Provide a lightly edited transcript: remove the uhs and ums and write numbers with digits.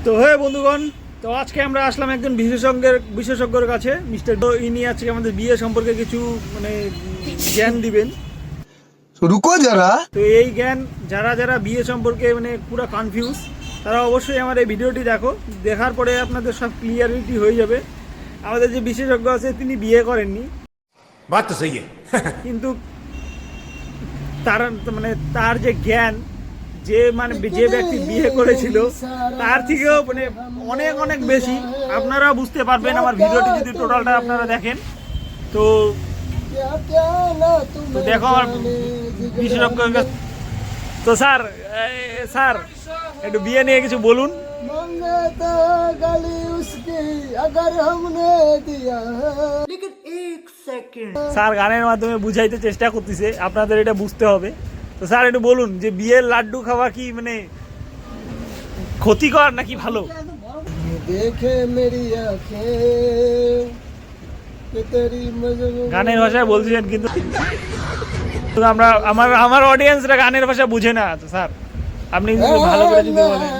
তো হে বন্ধুগণ, তো আজকে আমরা আসলাম একজন বিশেষজ্ঞর কাছে। মিস্টার ইনি আজকে আমাদের বিয়ে সম্পর্কে কিছু মানে জ্ঞান দিবেন। রুকো যারা। তো এই জ্ঞান যারা যারা বিয়ে সম্পর্কে মানে পুরো কনফিউজ, তারা অবশ্যই আমার এই ভিডিওটি দেখো। দেখার পরে আপনাদের সব ক্লিয়ারিটি হয়ে যাবে। আমাদের যে বিশেষজ্ঞ আছে তিনি বিয়ে করেননি, বাত তো সহি কিন্তু তার মানে তার যে জ্ঞান, যে মানে যে ব্যক্তি বিয়ে করেছিল তার থেকেও মানে অনেক অনেক বেশি। আপনারা বুঝতে পারবেন আমার ভিডিওটি যদি টোটালটা আপনারা দেখেন। তো দেখো আমার বিশেষজ্ঞ। তো স্যার একটু বিয়ে নিয়ে কিছু বলুন। স্যার গানের মাধ্যমে বুঝাইতে চেষ্টা করতেছে, আপনাদের এটা বুঝতে হবে। তো স্যার একটু বলুন যে বিয়ের লাড্ডু খাওয়া কি মানে ক্ষতিকর নাকি ভালো? দেখে মেরি গানের ভাষায় বলছিলেন, কিন্তু আমরা আমার অডিয়েন্সরা গানের ভাষা বুঝে না। তো স্যার আপনি ভালো করে যদি বলেন।